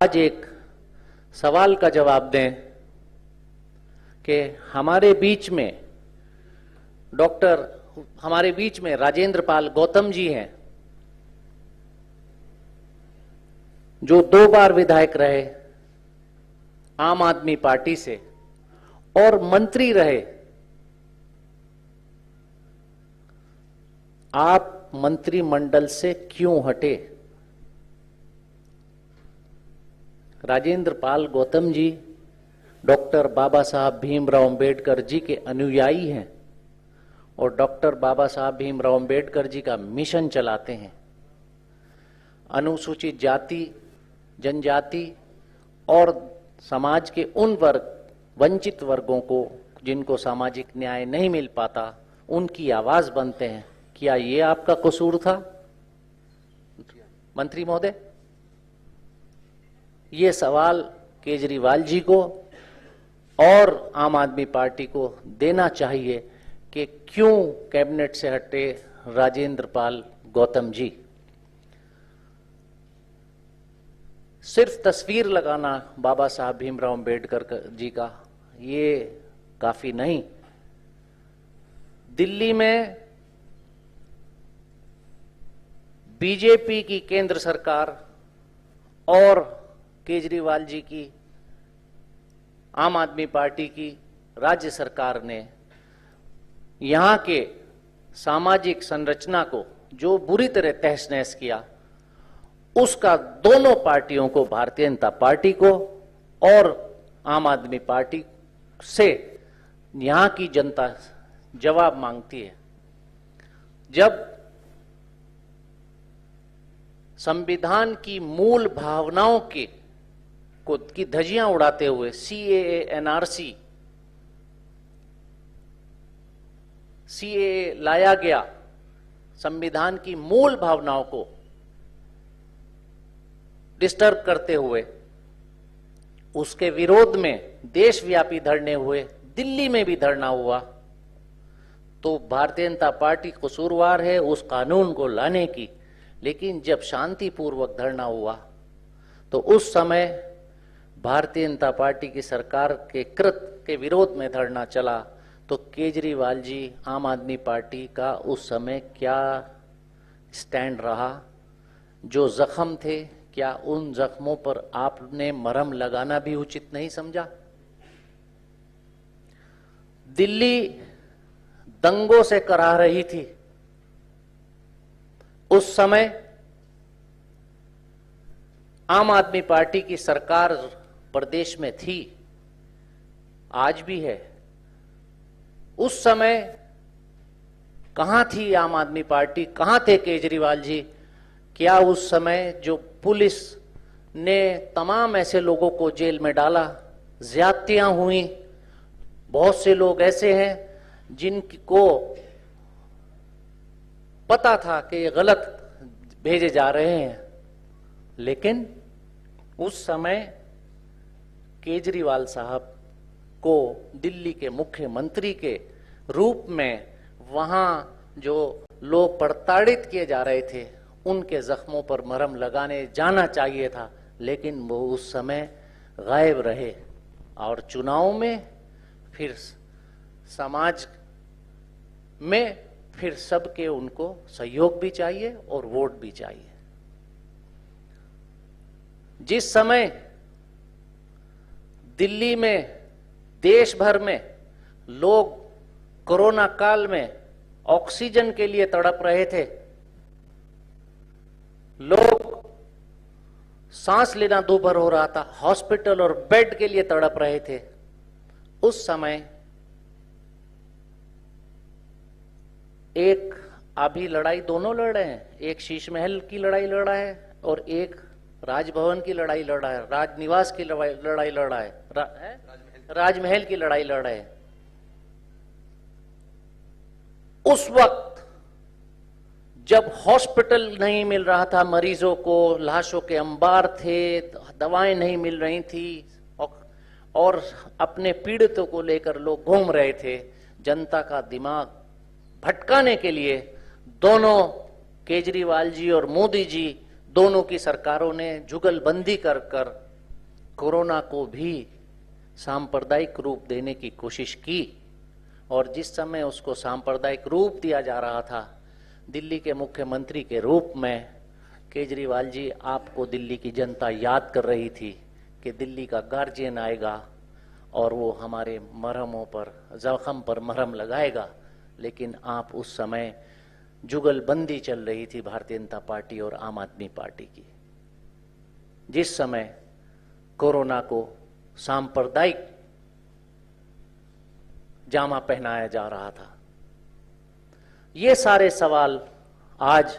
आज एक सवाल का जवाब दें कि हमारे बीच में राजेंद्र पाल गौतम जी हैं, जो 2 बार विधायक रहे आम आदमी पार्टी से और मंत्री रहे। आप मंत्रिमंडल से क्यों हटे? राजेंद्र पाल गौतम जी डॉक्टर बाबा साहब भीमराव अंबेडकर जी के अनुयायी हैं और डॉक्टर बाबा साहब भीमराव अंबेडकर जी का मिशन चलाते हैं। अनुसूचित जाति, जनजाति और समाज के उन वंचित वर्गों को जिनको सामाजिक न्याय नहीं मिल पाता, उनकी आवाज बनते हैं। क्या ये आपका कसूर था मंत्री महोदय? ये सवाल केजरीवाल जी को और आम आदमी पार्टी को देना चाहिए कि क्यों कैबिनेट से हटे राजेंद्र पाल गौतम जी। सिर्फ तस्वीर लगाना बाबा साहब भीमराव अंबेडकर जी का ये काफी नहीं। दिल्ली में बीजेपी की केंद्र सरकार और केजरीवाल जी की आम आदमी पार्टी की राज्य सरकार ने यहां के सामाजिक संरचना को जो बुरी तरह तहस नहस किया, उसका दोनों पार्टियों को, भारतीय जनता पार्टी को और आम आदमी पार्टी से यहां की जनता जवाब मांगती है। जब संविधान की मूल भावनाओं की धज्जियां उड़ाते हुए सीएए, एनआरसी, सीएए लाया गया, संविधान की मूल भावनाओं को डिस्टर्ब करते हुए उसके विरोध में देशव्यापी धरने हुए, दिल्ली में भी धरना हुआ, तो भारतीय जनता पार्टी कसूरवार है उस कानून को लाने की। लेकिन जब शांतिपूर्वक धरना हुआ तो उस समय भारतीय जनता पार्टी की सरकार के कृत्य के विरोध में धरना चला, तो केजरीवाल जी, आम आदमी पार्टी का उस समय क्या स्टैंड रहा? जो जख्म थे, क्या उन जख्मों पर आपने मरहम लगाना भी उचित नहीं समझा? दिल्ली दंगों से कराह रही थी। उस समय आम आदमी पार्टी की सरकार प्रदेश में थी, आज भी है। उस समय कहां थी आम आदमी पार्टी, कहां थे केजरीवाल जी? क्या उस समय जो पुलिस ने तमाम ऐसे लोगों को जेल में डाला, ज्यादतियां हुई, बहुत से लोग ऐसे हैं जिनको पता था कि ये गलत भेजे जा रहे हैं, लेकिन उस समय केजरीवाल साहब को दिल्ली के मुख्यमंत्री के रूप में वहां जो लोग प्रताड़ित किए जा रहे थे, उनके जख्मों पर मरहम लगाने जाना चाहिए था, लेकिन वो उस समय गायब रहे। और चुनाव में फिर समाज में फिर सबके उनको सहयोग भी चाहिए और वोट भी चाहिए। जिस समय दिल्ली में, देश भर में लोग कोरोना काल में ऑक्सीजन के लिए तड़प रहे थे, लोग सांस लेना दूभर हो रहा था, हॉस्पिटल और बेड के लिए तड़प रहे थे, उस समय एक अभी लड़ाई दोनों लड़ रहे हैं। एक शीश महल की लड़ाई लड़ रहा है और एक राजभवन की लड़ाई लड़ रहा है, राजनिवास की लड़ाई लड़ रहा है, राजमहल की लड़ाई लड़ रहे हैं। उस वक्त जब हॉस्पिटल नहीं मिल रहा था मरीजों को, लाशों के अंबार थे, दवाएं नहीं मिल रही थी और अपने पीड़ितों को लेकर लोग घूम रहे थे, जनता का दिमाग भटकाने के लिए दोनों केजरीवाल जी और मोदी जी, दोनों की सरकारों ने जुगलबंदी कर कोरोना को भी सांप्रदायिक रूप देने की कोशिश की, और जिस समय उसको सांप्रदायिक रूप दिया जा रहा था, दिल्ली के मुख्यमंत्री के रूप में केजरीवाल जी, आपको दिल्ली की जनता याद कर रही थी कि दिल्ली का गार्जियन आएगा और वो हमारे मरहमों पर, जख्म पर मरहम लगाएगा। लेकिन आप उस समय जुगलबंदी चल रही थी भारतीय जनता पार्टी और आम आदमी पार्टी की। जिस समय कोरोना को सांप्रदायिक जामा पहनाया जा रहा था। ये सारे सवाल आज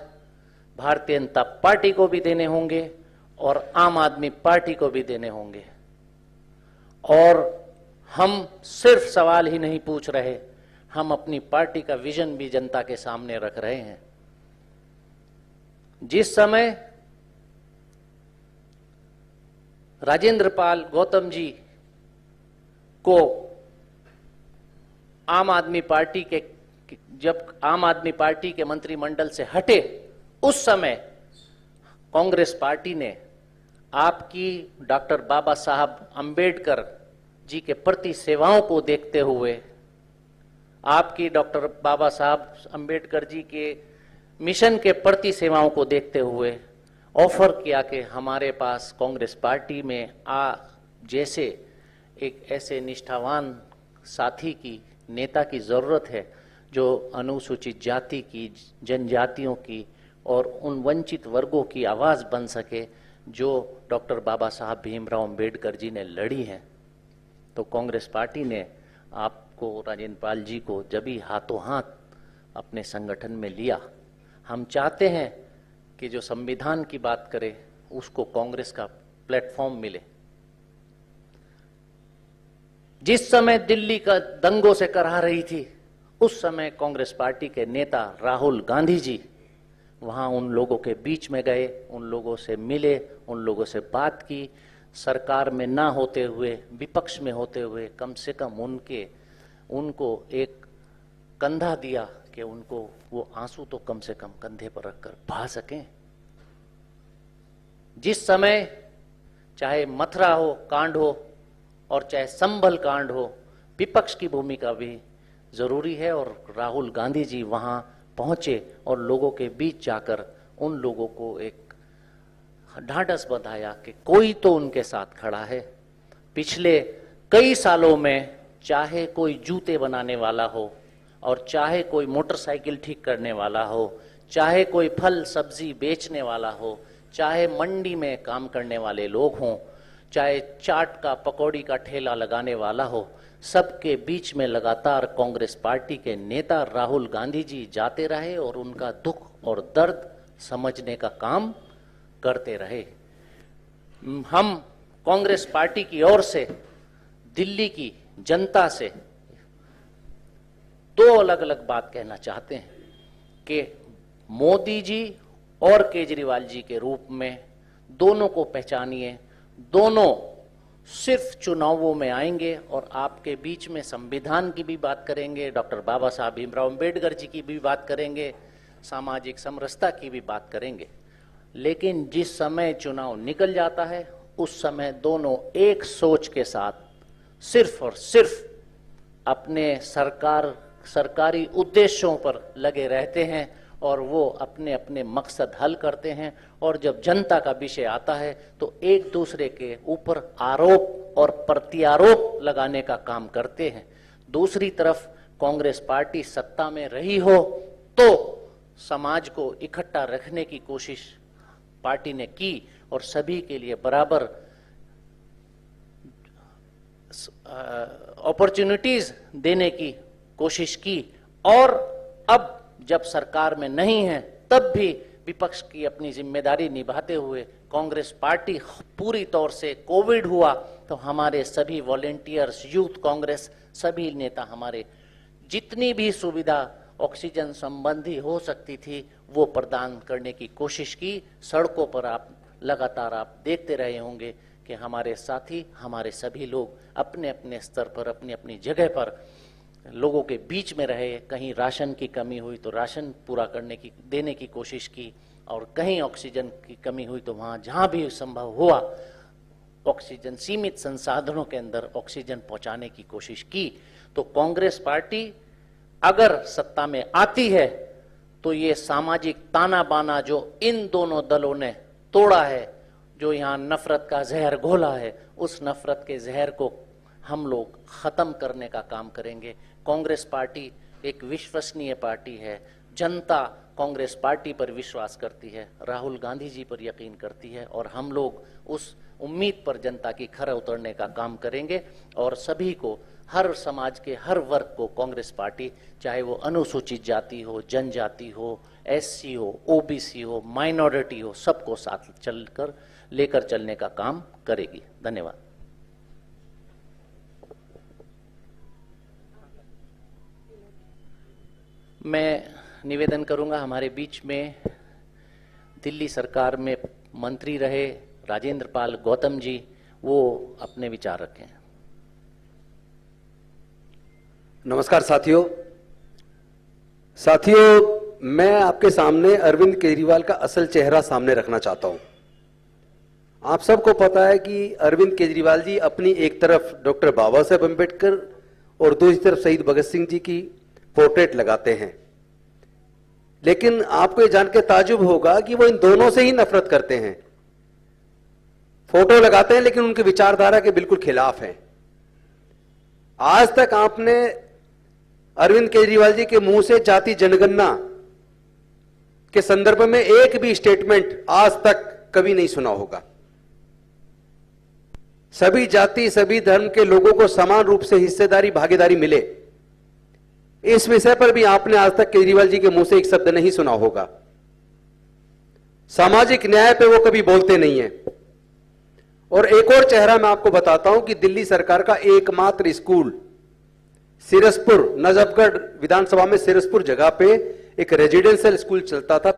भारतीय जनता पार्टी को भी देने होंगे और आम आदमी पार्टी को भी देने होंगे। और हम सिर्फ सवाल ही नहीं पूछ रहे, हम अपनी पार्टी का विजन भी जनता के सामने रख रहे हैं। जिस समय राजेंद्र पाल गौतम जी को आम आदमी पार्टी के, जब आम आदमी पार्टी के मंत्रिमंडल से हटे, उस समय कांग्रेस पार्टी ने आपकी डॉक्टर बाबा साहब अंबेडकर जी के प्रति सेवाओं को देखते हुए, आपकी डॉक्टर बाबा साहब अंबेडकर जी के मिशन के प्रति सेवाओं को देखते हुए ऑफर किया कि हमारे पास कांग्रेस पार्टी में जैसे एक ऐसे निष्ठावान साथी की, नेता की जरूरत है जो अनुसूचित जाति की, जनजातियों की और उन वंचित वर्गों की आवाज बन सके जो डॉक्टर बाबा साहब भीमराव अंबेडकर जी ने लड़ी है। तो कांग्रेस पार्टी ने आपको, राजेंद्र पाल जी को, जब ही हाथों हाथ अपने संगठन में लिया। हम चाहते हैं कि जो संविधान की बात करे उसको कांग्रेस का प्लेटफॉर्म मिले। जिस समय दिल्ली का दंगों से करहा रही थी, उस समय कांग्रेस पार्टी के नेता राहुल गांधी जी वहां उन लोगों के बीच में गए, उन लोगों से मिले, उन लोगों से बात की। सरकार में ना होते हुए, विपक्ष में होते हुए, कम से कम उनको एक कंधा दिया कि उनको वो आंसू तो कम से कम कंधे पर रखकर बहा सकें। जिस समय चाहे मथुरा हो कांड हो और चाहे संभल कांड हो, विपक्ष की भूमिका भी जरूरी है। और राहुल गांधी जी वहां पहुंचे और लोगों के बीच जाकर उन लोगों को एक ढांढस बंधाया कि कोई तो उनके साथ खड़ा है। पिछले कई सालों में चाहे कोई जूते बनाने वाला हो और चाहे कोई मोटरसाइकिल ठीक करने वाला हो, चाहे कोई फल सब्जी बेचने वाला हो, चाहे मंडी में काम करने वाले लोग हों, चाहे चाट का, पकौड़ी का ठेला लगाने वाला हो, सबके बीच में लगातार कांग्रेस पार्टी के नेता राहुल गांधी जी जाते रहे और उनका दुख और दर्द समझने का काम करते रहे। हम कांग्रेस पार्टी की ओर से दिल्ली की जनता से दो अलग अलग बात कहना चाहते हैं कि मोदी जी और केजरीवाल जी के रूप में दोनों को पहचानिए। दोनों सिर्फ चुनावों में आएंगे और आपके बीच में संविधान की भी बात करेंगे, डॉक्टर बाबा साहब भीमराव अंबेडकर जी की भी बात करेंगे, सामाजिक समरसता की भी बात करेंगे। लेकिन जिस समय चुनाव निकल जाता है, उस समय दोनों एक सोच के साथ सिर्फ और सिर्फ अपने सरकारी उद्देश्यों पर लगे रहते हैं और वो अपने अपने मकसद हल करते हैं। और जब जनता का विषय आता है तो एक दूसरे के ऊपर आरोप और प्रत्यारोप लगाने का काम करते हैं। दूसरी तरफ कांग्रेस पार्टी सत्ता में रही हो तो समाज को इकट्ठा रखने की कोशिश पार्टी ने की और सभी के लिए बराबर अपॉर्चुनिटीज देने की कोशिश की। और अब जब सरकार में नहीं है तब भी विपक्ष की अपनी जिम्मेदारी निभाते हुए कांग्रेस पार्टी पूरी तौर से, कोविड हुआ तो हमारे सभी वॉलेंटियर्स, यूथ कांग्रेस, सभी नेता हमारे जितनी भी सुविधा ऑक्सीजन संबंधी हो सकती थी वो प्रदान करने की कोशिश की। सड़कों पर आप लगातार देखते रहे होंगे कि हमारे साथी, हमारे सभी लोग अपने अपने स्तर पर, अपनी अपनी जगह पर लोगों के बीच में रहे। कहीं राशन की कमी हुई तो राशन पूरा देने की कोशिश की, और कहीं ऑक्सीजन की कमी हुई तो वहां जहां भी संभव हुआ ऑक्सीजन, सीमित संसाधनों के अंदर ऑक्सीजन पहुंचाने की कोशिश की, तो कांग्रेस पार्टी अगर सत्ता में आती है तो ये सामाजिक ताना बाना जो इन दोनों दलों ने तोड़ा है, जो यहां नफरत का जहर घोला है, उस नफरत के जहर को हम लोग खत्म करने का काम करेंगे। कांग्रेस पार्टी एक विश्वसनीय पार्टी है, जनता कांग्रेस पार्टी पर विश्वास करती है, राहुल गांधी जी पर यकीन करती है, और हम लोग उस उम्मीद पर जनता की खरा उतरने का काम करेंगे और सभी को, हर समाज के हर वर्ग को कांग्रेस पार्टी, चाहे वो अनुसूचित जाति हो, जनजाति हो, एससी हो, ओबीसी हो, माइनॉरिटी हो, सबको साथ चलकर लेकर चलने का काम करेगी। धन्यवाद। मैं निवेदन करूंगा, हमारे बीच में दिल्ली सरकार में मंत्री रहे राजेंद्र पाल गौतम जी, वो अपने विचार रखें। नमस्कार साथियों, मैं आपके सामने अरविंद केजरीवाल का असल चेहरा सामने रखना चाहता हूं। आप सबको पता है कि अरविंद केजरीवाल जी अपनी एक तरफ डॉक्टर बाबा साहेब अम्बेडकर और दूसरी तरफ शहीद भगत सिंह जी की पोर्ट्रेट लगाते हैं, लेकिन आपको ये जान के ताजुब होगा कि वो इन दोनों से ही नफरत करते हैं। फोटो लगाते हैं लेकिन उनकी विचारधारा के बिल्कुल खिलाफ हैं। आज तक आपने अरविंद केजरीवाल जी के मुंह से जाति जनगणना के संदर्भ में एक भी स्टेटमेंट आज तक कभी नहीं सुना होगा। सभी जाति, सभी धर्म के लोगों को समान रूप से हिस्सेदारी, भागीदारी मिले, इस विषय पर भी आपने आज तक केजरीवाल जी के मुंह से एक शब्द नहीं सुना होगा। सामाजिक न्याय पे वो कभी बोलते नहीं है। और एक और चेहरा मैं आपको बताता हूं कि दिल्ली सरकार का एकमात्र स्कूल सिरसपुर, नजफगढ़ विधानसभा में सिरसपुर जगह पे एक रेजिडेंशियल स्कूल चलता था।